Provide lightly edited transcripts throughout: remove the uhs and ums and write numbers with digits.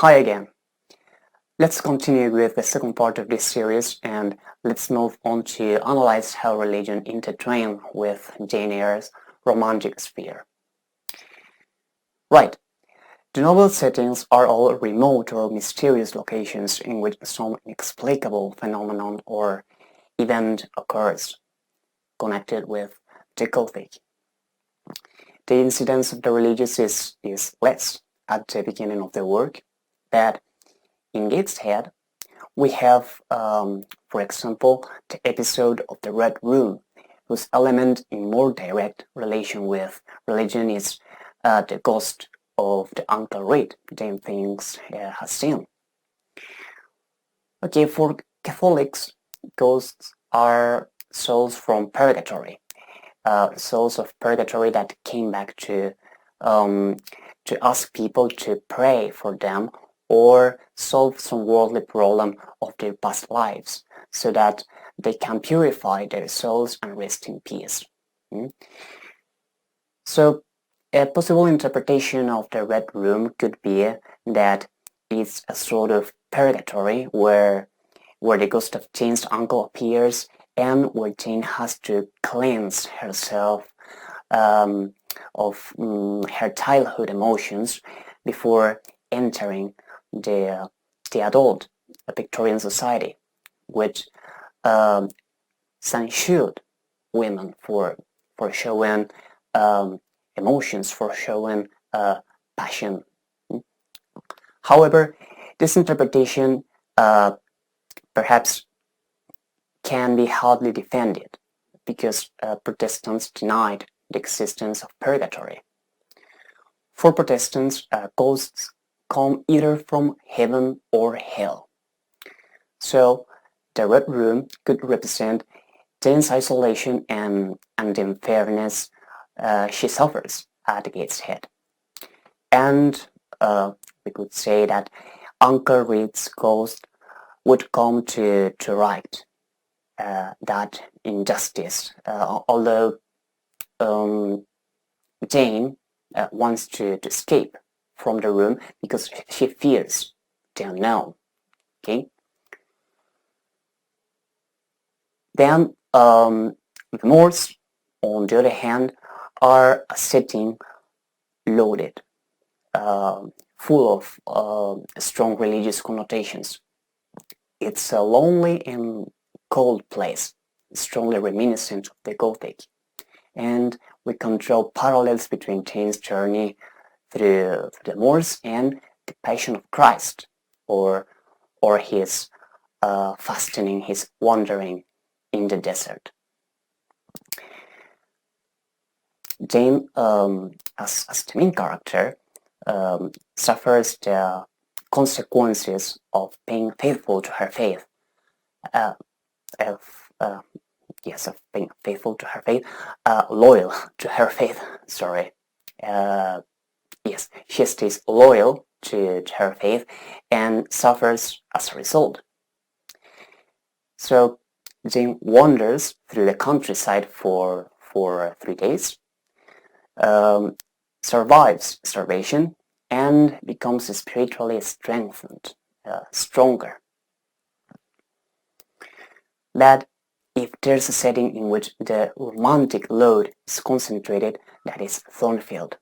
Hi again. Let's continue with the second part of this series and let's move on to analyze how religion intertwines with Jane Eyre's romantic sphere. Right. The novel settings are all remote or mysterious locations in which some inexplicable phenomenon or event occurs, connected with the Gothic. The incidence of the religious is less at the beginning of the work, but in Gateshead, we have, for example, the episode of the Red Room, whose element in more direct relation with religion is the ghost of the Uncle Reed Jane thinks has seen. Okay, for Catholics, ghosts are souls from purgatory, souls of purgatory that came back to ask people to pray for them or solve some worldly problem of their past lives so that they can purify their souls and rest in peace. So a possible interpretation of the Red Room could be that it's a sort of purgatory where the ghost of Jane's uncle appears and where Jane has to cleanse herself of her childhood emotions before entering the adult Victorian society, which censured women for showing emotions, for showing passion. However, this interpretation perhaps can be hardly defended because Protestants denied the existence of purgatory. For Protestants, ghosts come either from heaven or hell. So the Red Room could represent Jane's isolation and the unfairness she suffers at Gateshead. And we could say that Uncle Reed's ghost would come to right that injustice, although Jane wants to escape from the room because she fears the unknown. Okay. Then the Moors, on the other hand, are a setting loaded, full of strong religious connotations. It's a lonely and cold place, strongly reminiscent of the Gothic, and we can draw parallels between Jane's journey through the moors and the Passion of Christ, or his fasting, his wandering in the desert. Jane, as the main character, suffers the consequences of being faithful to her faith, of being faithful to her faith, loyal to her faith, sorry. Yes, she stays loyal to her faith and suffers as a result. So Jane wanders through the countryside for 3 days, survives starvation, and becomes spiritually strengthened, stronger. That if there's a setting in which the romantic load is concentrated, that is Thornfield.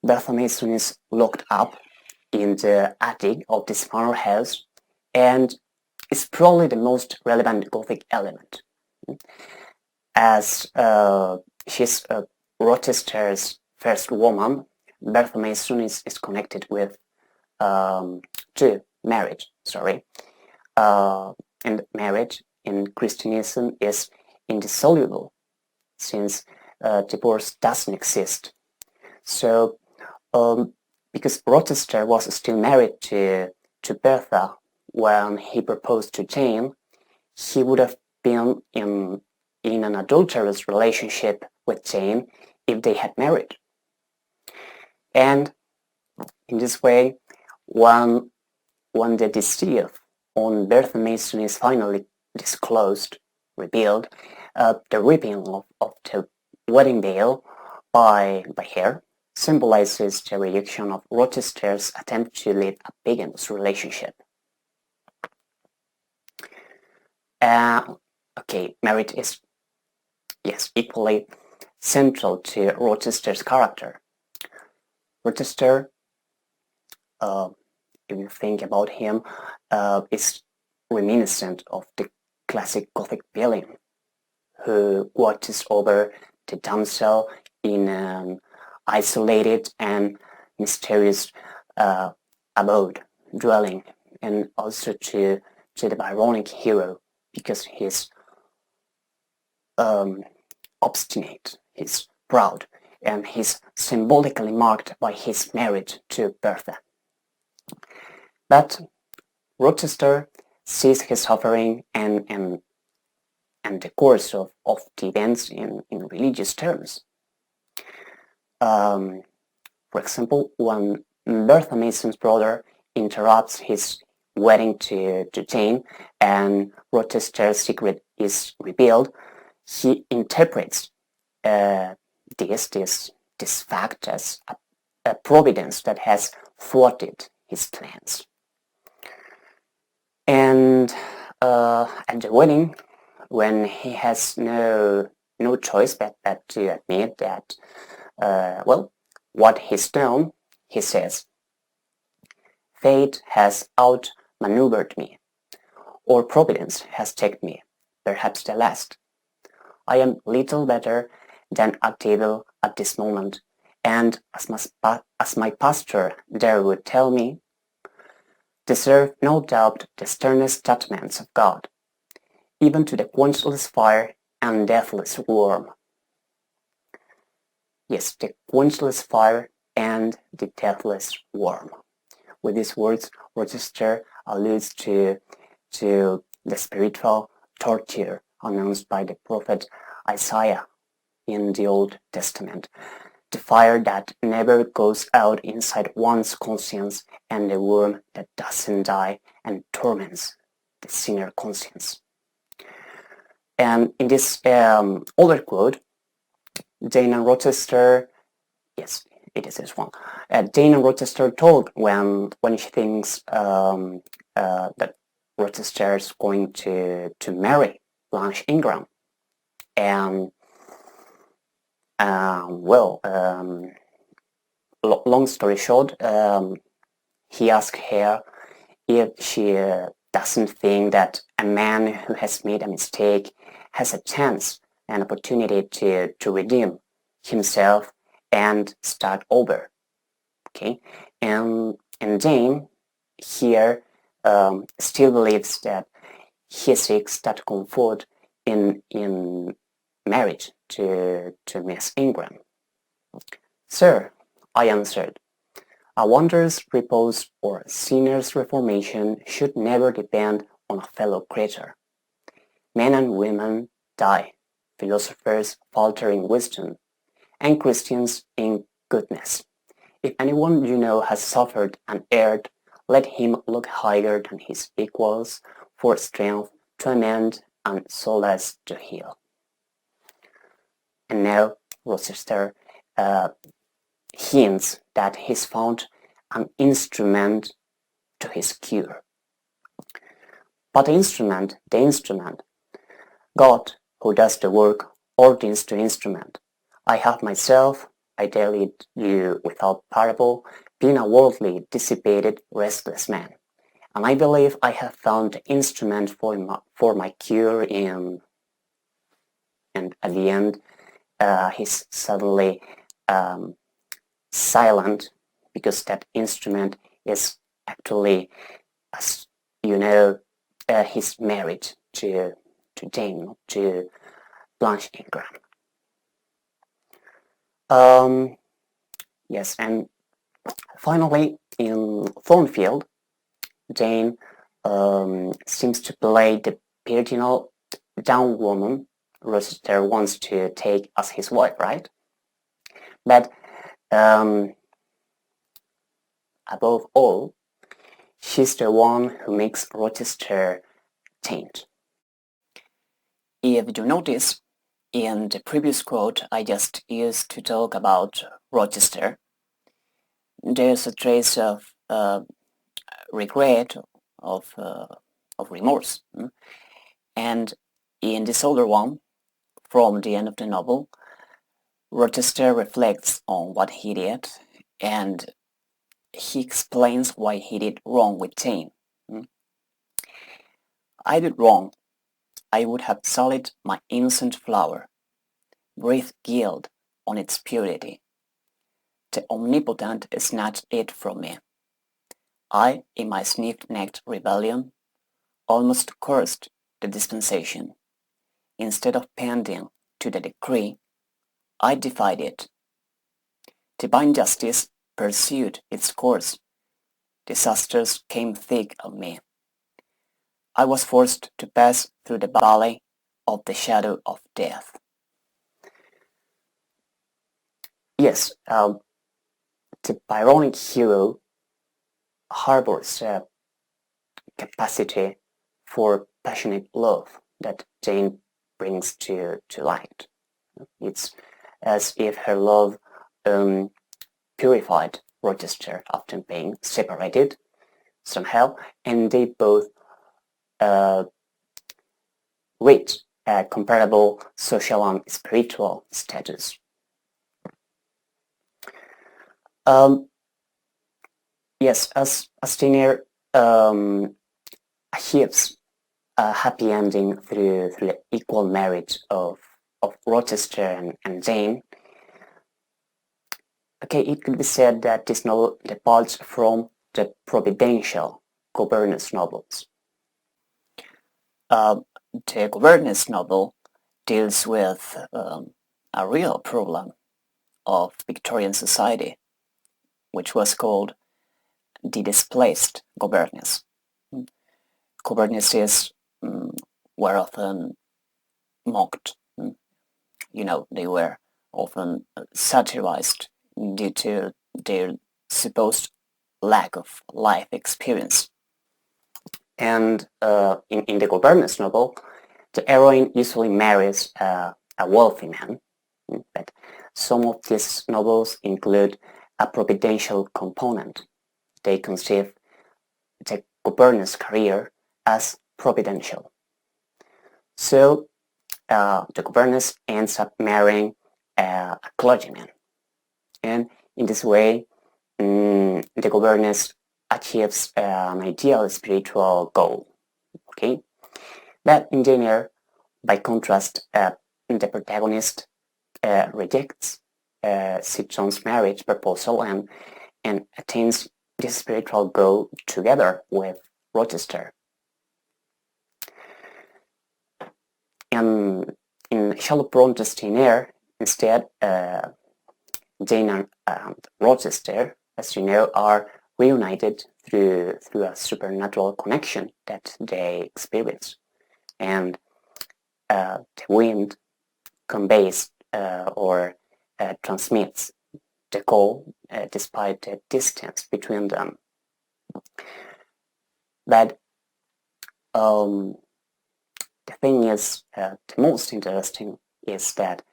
Bertha Mason is locked up in the attic of this manor house and is probably the most relevant Gothic element, as she's Rochester's first woman. Bertha Mason is connected with to marriage, and marriage in Christianism is indissoluble since divorce doesn't exist. So because Rochester was still married to Bertha when he proposed to Jane, he would have been in an adulterous relationship with Jane if they had married. And in this way, when the deceit on Bertha Mason is finally disclosed, revealed, the ripping of the wedding veil by her, symbolizes the rejection of Rochester's attempt to lead a bigamous relationship. Merit is, equally central to Rochester's character. Rochester, if you think about him, is reminiscent of the classic Gothic villain who watches over the damsel in an isolated and mysterious abode, dwelling, and also to the Byronic hero, because he's obstinate, he's proud, and he's symbolically marked by his marriage to Bertha. But Rochester sees his suffering and the course of the events in religious terms. For example, when Bertha Mason's brother interrupts his wedding to Jane and Rochester's secret is revealed, he interprets this fact as a providence that has thwarted his plans. And at the wedding, when he has no choice but to admit that, what he's done, he says, "Fate has outmaneuvered me, or Providence has taken me, perhaps the last. I am little better than a devil at this moment, and as my pastor there would tell me, deserve no doubt the sternest judgments of God, even to the quenchless fire and deathless worm." Yes, the quenchless fire and the deathless worm. With these words, Rochester alludes to the spiritual torture announced by the prophet Isaiah in the Old Testament, the fire that never goes out inside one's conscience and the worm that doesn't die and torments the sinner conscience. And in this other quote, Jane and Rochester, yes, it is this one. Jane and Rochester talk when she thinks that Rochester is going to marry Blanche Ingram, and long story short, he asks her if she doesn't think that a man who has made a mistake has a chance, an opportunity to redeem himself and start over. Okay, and Jane here still believes that he seeks that comfort in marriage to Miss Ingram. "Sir," I answered, "a wondrous repose or sinner's reformation should never depend on a fellow creature. Men and women die, philosophers falter in wisdom, and Christians in goodness. If anyone you know has suffered and erred, let him look higher than his equals for strength to amend and solace to heal." And now Rochester hints that he's found an instrument to his cure. But the instrument, God, who does the work, orders the instrument. I have myself, I tell it you without parable, been a worldly, dissipated, restless man, and I believe I have found the instrument for my cure in... And at the end, he's suddenly silent, because that instrument is actually, as you know, his marriage to Jane, to Blanche Ingram. Yes, and finally, in Thornfield, Jane seems to play the virginal down woman Rochester wants to take as his wife, right? But above all, she's the one who makes Rochester change. If you notice, in the previous quote I just used to talk about Rochester, there's a trace of regret, of, of remorse. And in this older one, from the end of the novel, Rochester reflects on what he did, and he explains why he did wrong with Jane. I did wrong. I would have sullied my innocent flower, breathed guilt on its purity. The Omnipotent snatched it from me. I, in my stiff-necked rebellion, almost cursed the dispensation. Instead of bending to the decree, I defied it. Divine justice pursued its course. Disasters came thick on me. I was forced to pass through the valley of the shadow of death. Yes, the Byronic hero harbors a capacity for passionate love that Jane brings to light. It's as if her love purified Rochester after being separated somehow, and they both reach a comparable social and spiritual status. Yes, as Tiner achieves a happy ending through the equal marriage of Rochester and Jane, okay, it could be said that this novel departs from the providential governess novels. The governess novel deals with a real problem of Victorian society, which was called the displaced governess. Governesses were often mocked. You know, they were often satirized due to their supposed lack of life experience. And in the governess novel, the heroine usually marries a wealthy man. But some of these novels include a providential component. They conceive the governess career as providential. So the governess ends up marrying a clergyman. And in this way, the governess achieves an ideal spiritual goal. Okay? But in Eyre, by contrast, the protagonist rejects Sitchon's marriage proposal and attains this spiritual goal together with Rochester. And in Charlotte Bronte's Eyre, instead, Jane and Rochester, as you know, are reunited through a supernatural connection that they experience. And the wind conveys or transmits the call despite the distance between them. But the thing is, the most interesting is that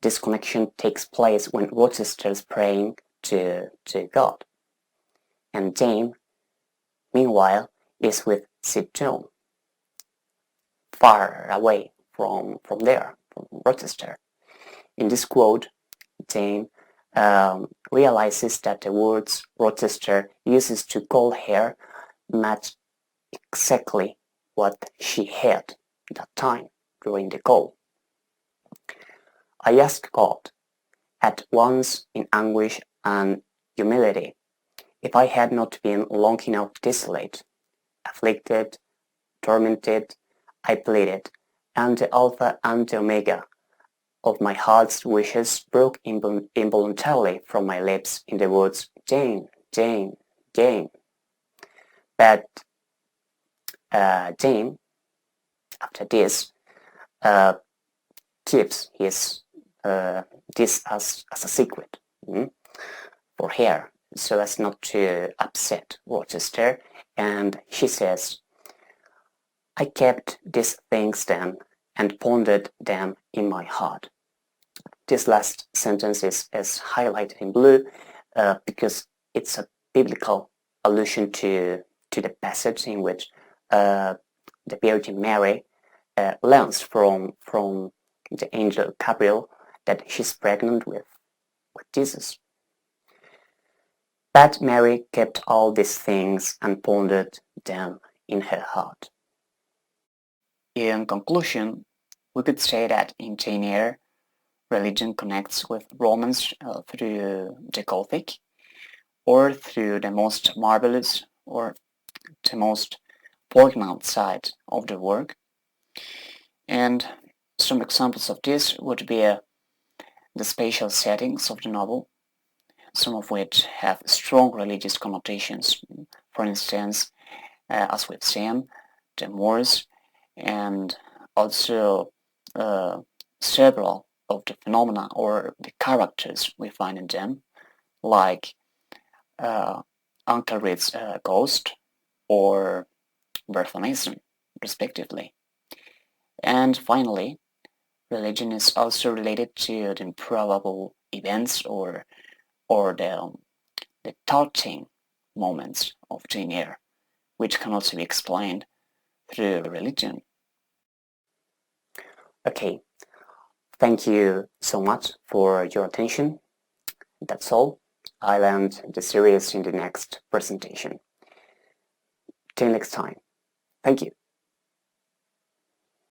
this connection takes place when Rochester is praying to God. And Jane, meanwhile, is with Sitchon, far away from there, from Rochester. In this quote, Jane realizes that the words Rochester uses to call her match exactly what she had that time during the call. I asked God, at once in anguish and humility, if I had not been long enough desolate, afflicted, tormented, I pleaded, and the Alpha and the Omega of my heart's wishes broke involuntarily from my lips in the words, Jane, Jane, Jane. But Jane, after this, keeps his this as a secret for her, so as not to upset Rochester, and she says, I kept these things then and pondered them in my heart. This last sentence is highlighted in blue because it's a biblical allusion to the passage in which the Virgin Mary learns from the angel Gabriel that she's pregnant with Jesus. But Mary kept all these things and pondered them in her heart. In conclusion, we could say that in Jane Eyre, religion connects with romance through the Gothic, or through the most marvelous or the most poignant side of the work. And some examples of this would be the spatial settings of the novel, some of which have strong religious connotations. For instance, as we've seen, the Moors, and also several of the phenomena or the characters we find in them, like Uncle Reed's ghost or Bertha Mason, respectively. And finally, religion is also related to the improbable events or the touching moments of Jane Eyre, which can also be explained through religion. Okay, thank you so much for your attention. That's all. I'll end the series in the next presentation. Till next time. Thank you.